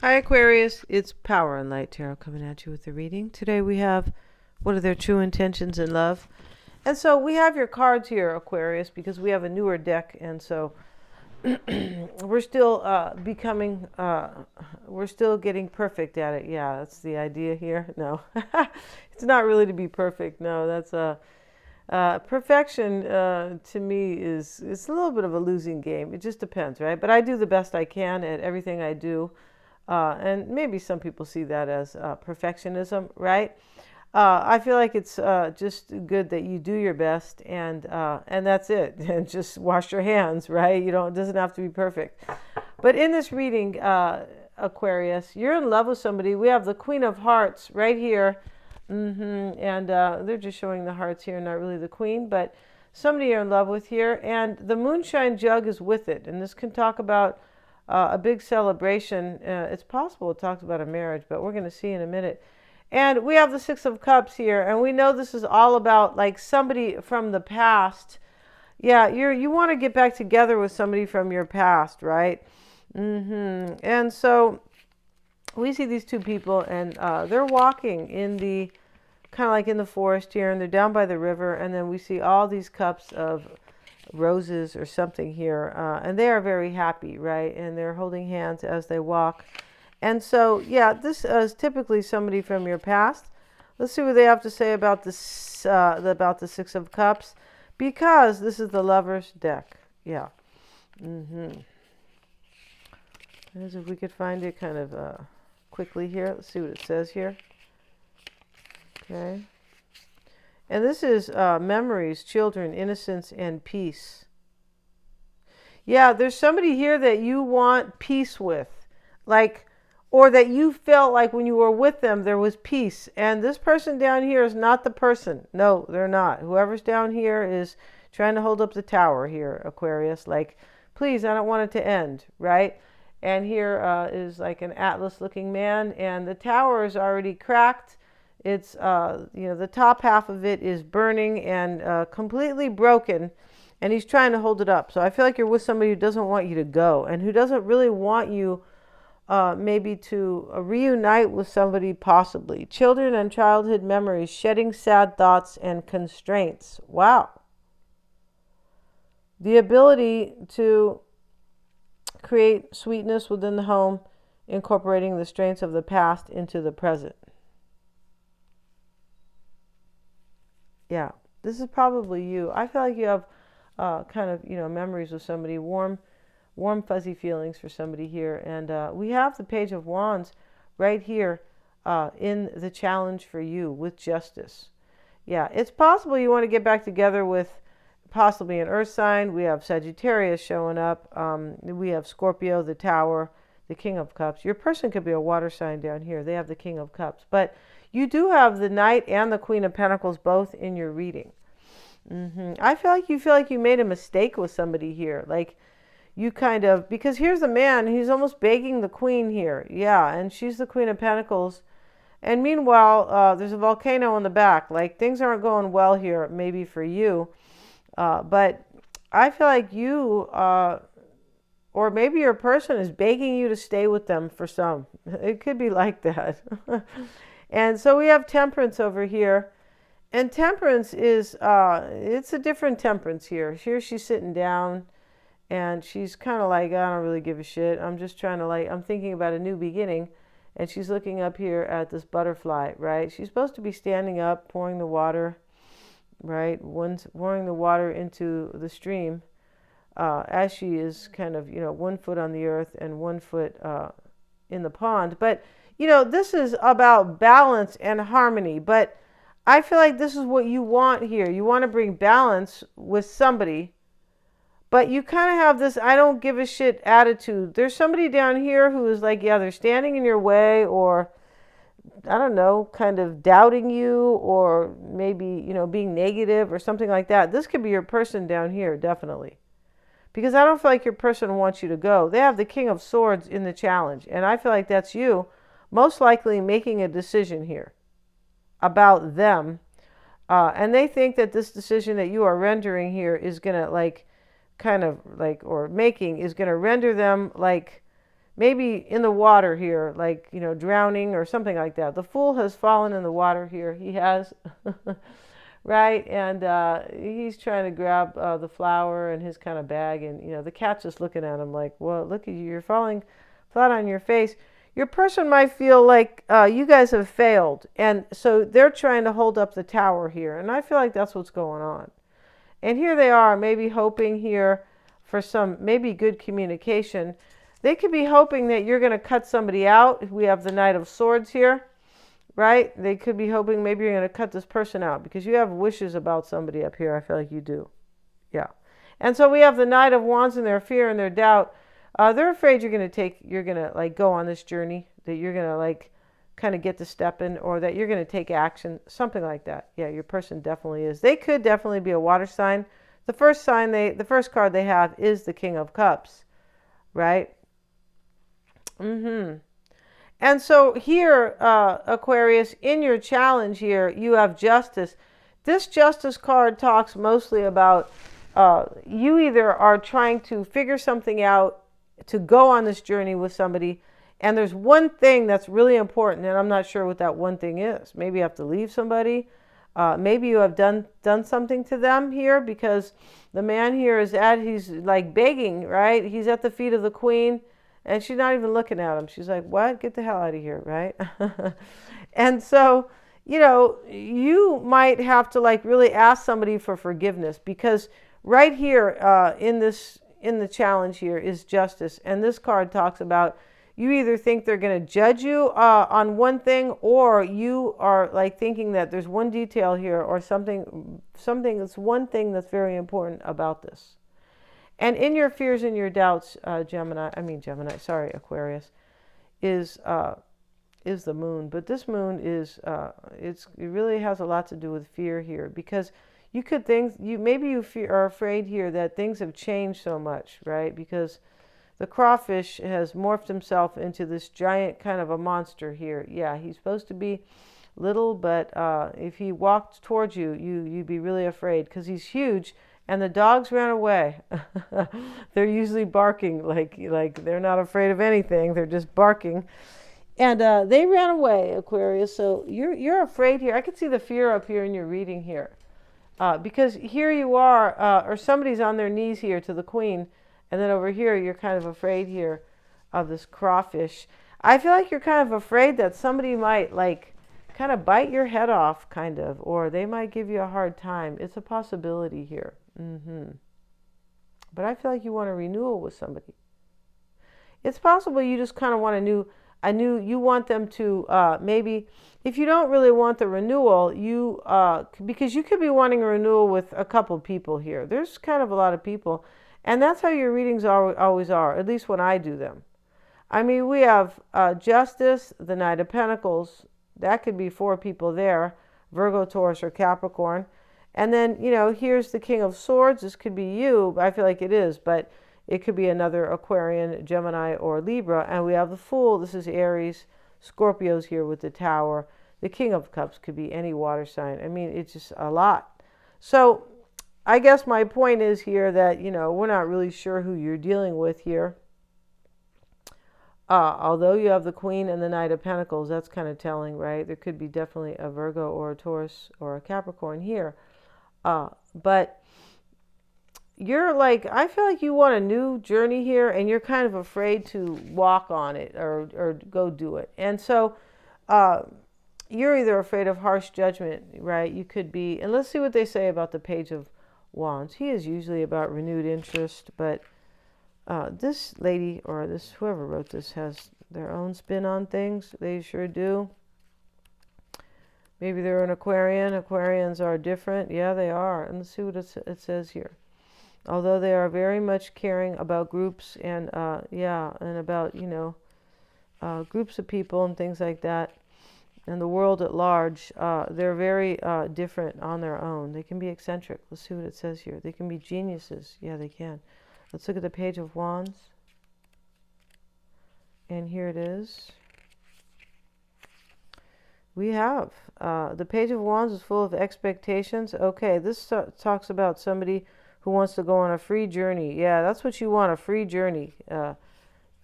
Hi Aquarius, it's Power and Light Tarot coming at you with the reading. Today we have what are their true intentions in love. And so we have your cards here, Aquarius, because we have a newer deck, and so we're still we're still getting perfect at it. Yeah, that's the idea here. No, it's not really to be perfect. No, that's perfection to me is it's a little bit of a losing game. It just depends, right? But I do the best I can at everything I do. And maybe some people see that as perfectionism, right? I feel like it's just good that you do your best, and that's it. And just wash your hands, right? You don't. It doesn't have to be perfect. But in this reading, Aquarius, you're in love with somebody. We have the Queen of Hearts right here, and they're just showing the hearts here, not really the Queen, but somebody you're in love with here, and the Moonshine Jug is with it, and this can talk about a big celebration. It's possible it talks about a marriage, but we're going to see in a minute. And we have the Six of Cups here, and we know this is all about like somebody from the past. Yeah, you want to get back together with somebody from your past, right? And so we see these two people, and they're walking in the kind of like in the forest here, and they're down by the river, and then we see all these cups of roses or something here, and they are very happy, right? And they're holding hands as they walk. And so, yeah, this is typically somebody from your past. Let's see what they have to say about this, about the Six of Cups, because this is the Lover's deck. Yeah. As if we could find it kind of quickly here. Let's see what it says here. Okay. And this is memories, children, innocence, and peace. Yeah, there's somebody here that you want peace with. Like, or that you felt like when you were with them, there was peace. And this person down here is not the person. No, they're not. Whoever's down here is trying to hold up the tower here, Aquarius. Like, please, I don't want it to end, right? And here is like an Atlas-looking man, and the tower is already cracked. It's, the top half of it is burning and completely broken, and he's trying to hold it up. So I feel like you're with somebody who doesn't want you to go, and who doesn't really want you maybe to reunite with somebody possibly. Children and childhood memories, shedding sad thoughts and constraints. Wow. The ability to create sweetness within the home, incorporating the strengths of the past into the present. Yeah, this is probably you. I feel like you have kind of, memories with somebody, warm, fuzzy feelings for somebody here. And we have the Page of Wands right here in the challenge for you with justice. Yeah, it's possible you want to get back together with possibly an earth sign. We have Sagittarius showing up. We have Scorpio, the Tower, the King of Cups. Your person could be a water sign down here. They have the King of Cups. But you do have the Knight and the Queen of Pentacles both in your reading. I feel like you made a mistake with somebody here. Like, you kind of, because here's the man, he's almost begging the Queen here. Yeah, and she's the Queen of Pentacles. And meanwhile, there's a volcano in the back. Like, things aren't going well here, maybe for you. But I feel like you, or maybe your person is begging you to stay with them for some. It could be like that. And so we have Temperance over here. And Temperance is, it's a different Temperance here. Here she's sitting down, and she's kind of like, I don't really give a shit. I'm just trying to, like, I'm thinking about a new beginning. And she's looking up here at this butterfly, right? She's supposed to be standing up, pouring the water, right? Pouring the water into the stream, as she is kind of, 1 foot on the earth and 1 foot in the pond. But, this is about balance and harmony. But I feel like this is what you want here. You want to bring balance with somebody, but you kind of have this I don't give a shit attitude. There's somebody down here who is like, yeah, they're standing in your way, or I don't know, kind of doubting you, or maybe, being negative or something like that. This could be your person down here, definitely. Because I don't feel like your person wants you to go. They have the King of Swords in the challenge, and I feel like that's you most likely making a decision here about them. And they think that this decision that you are rendering here is going to, like, kind of like, or making, is going to render them like maybe in the water here, like, drowning or something like that. The Fool has fallen in the water here. He has, right? And he's trying to grab the flower in his kind of bag. And, the cat's just looking at him like, well, look at you. You're falling flat on your face. Your person might feel like you guys have failed. And so they're trying to hold up the tower here. And I feel like that's what's going on. And here they are, maybe hoping here for some maybe good communication. They could be hoping that you're going to cut somebody out. We have the Knight of Swords here, right? They could be hoping maybe you're going to cut this person out because you have wishes about somebody up here. I feel like you do. Yeah. And so we have the Knight of Wands and their fear and their doubt. They're afraid you're going to like go on this journey, that you're going to like kind of get to step in, or that you're going to take action, something like that. Yeah, your person definitely is. They could definitely be a water sign. The first card they have is the King of Cups, right? And so here, Aquarius, in your challenge here, you have Justice. This Justice card talks mostly about you either are trying to figure something out to go on this journey with somebody, and there's one thing that's really important, and I'm not sure what that one thing is. Maybe you have to leave somebody. Maybe you have done something to them here, because the man here he's like begging, right? He's at the feet of the Queen, and she's not even looking at him. She's like, what? Get the hell out of here, right? And so, you might have to like really ask somebody for forgiveness, because right here in the challenge here is Justice. And this card talks about you either think they're going to judge you on one thing, or you are like thinking that there's one detail here or something that's one thing that's very important about this. And in your fears and your doubts, Aquarius, is the moon. But this moon is, it really has a lot to do with fear here, because you could think, are afraid here that things have changed so much, right? Because the crawfish has morphed himself into this giant kind of a monster here. Yeah, he's supposed to be little, but if he walked towards you, you'd be really afraid, because he's huge. And the dogs ran away. They're usually barking, like they're not afraid of anything. They're just barking. And they ran away, Aquarius. So you're afraid here. I can see the fear up here in your reading here. Because here you are, or somebody's on their knees here to the Queen. And then over here, you're kind of afraid here of this crawfish. I feel like you're kind of afraid that somebody might like kind of bite your head off, kind of, or they might give you a hard time. It's a possibility here. But I feel like you want a renewal with somebody. It's possible you just kind of want you want them to maybe, if you don't really want the renewal, because you could be wanting a renewal with a couple people here. There's kind of a lot of people. And that's how your readings always are, at least when I do them. I mean, we have Justice, the Knight of Pentacles. That could be 4 people there, Virgo, Taurus, or Capricorn. And then, here's the King of Swords. This could be you. I feel like it is, but it could be another Aquarian, Gemini, or Libra. And we have the Fool. This is Aries. Scorpio's here with the Tower. The King of Cups could be any water sign. I mean, it's just a lot. So I guess my point is here that, we're not really sure who you're dealing with here. Although you have the Queen and the Knight of Pentacles, that's kind of telling, right? There could be definitely a Virgo or a Taurus or a Capricorn here. But you're like, I feel like you want a new journey here, and you're kind of afraid to walk on it or go do it. And so you're either afraid of harsh judgment, right? You could be, and let's see what they say about the Page of Wands. He is usually about renewed interest, but this lady, or whoever wrote this, has their own spin on things. They sure do. Maybe they're an Aquarian. Aquarians are different. Yeah, they are. And let's see what it says here. Although they are very much caring about groups and and about groups of people and things like that, and the world at large, they're very different on their own. They can be eccentric. Let's see what it says here. They can be geniuses. Yeah, they can. Let's look at the Page of Wands. And here it is. We have the Page of Wands is full of expectations. Okay, this talks about somebody who wants to go on a free journey. Yeah, that's what you want, a free journey.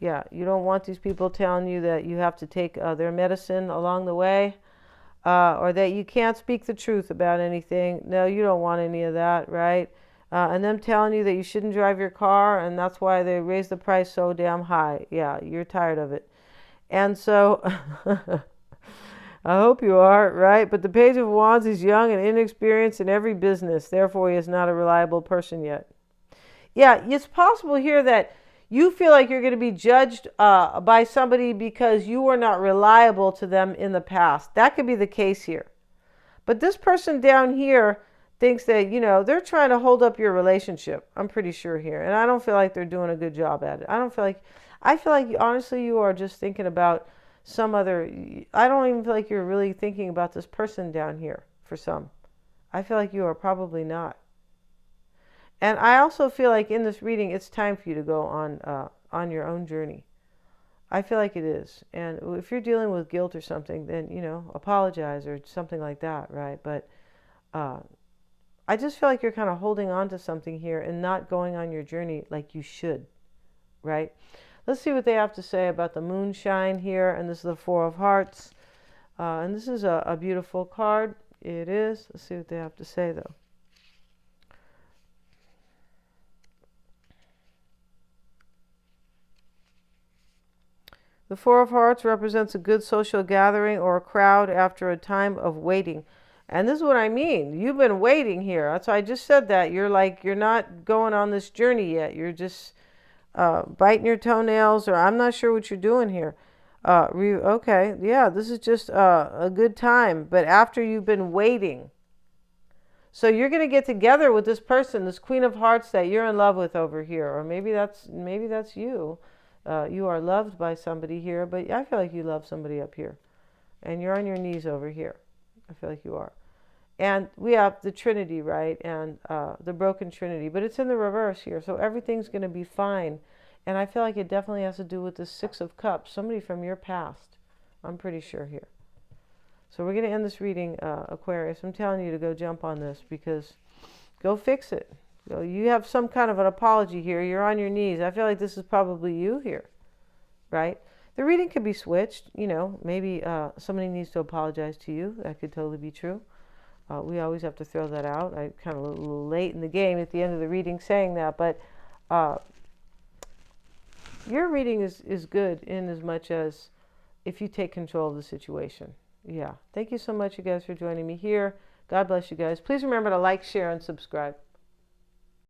Yeah, you don't want these people telling you that you have to take their medicine along the way, or that you can't speak the truth about anything. No, you don't want any of that, right? And them telling you that you shouldn't drive your car, and that's why they raise the price so damn high. Yeah, you're tired of it. And so, I hope you are, right? But the Page of Wands is young and inexperienced in every business. Therefore, he is not a reliable person yet. Yeah, it's possible here that you feel like you're going to be judged by somebody because you were not reliable to them in the past. That could be the case here. But this person down here thinks that, they're trying to hold up your relationship. I'm pretty sure here. And I don't feel like they're doing a good job at it. I feel like honestly you are just thinking about some other, I don't even feel like you're really thinking about this person down here for some. I feel like you are probably not. And I also feel like in this reading, it's time for you to go on your own journey. I feel like it is. And if you're dealing with guilt or something, then, apologize or something like that, right? But I just feel like you're kind of holding on to something here and not going on your journey like you should, right? Let's see what they have to say about the moonshine here. And this is the Four of Hearts. And this is a beautiful card. It is. Let's see what they have to say, though. The Four of Hearts represents a good social gathering or a crowd after a time of waiting. And this is what I mean. You've been waiting here. That's why I just said that. You're not going on this journey yet. You're just biting your toenails, or I'm not sure what you're doing here. Okay, yeah, this is just a good time. But after you've been waiting. So you're going to get together with this person, this Queen of Hearts that you're in love with over here. Or maybe that's you. You are loved by somebody here, but I feel like you love somebody up here. And you're on your knees over here. I feel like you are. And we have the Trinity, right? And the broken Trinity. But it's in the reverse here. So everything's going to be fine. And I feel like it definitely has to do with the Six of Cups. Somebody from your past. I'm pretty sure here. So we're going to end this reading, Aquarius. I'm telling you to go jump on this because go fix it. You have some kind of an apology here. You're on your knees. I feel like this is probably you here, right? The reading could be switched. Maybe somebody needs to apologize to you. That could totally be true. We always have to throw that out. I kind of a little late in the game at the end of the reading saying that, but your reading is good in as much as if you take control of the situation. Yeah. Thank you so much, you guys, for joining me here. God bless you guys. Please remember to like, share, and subscribe.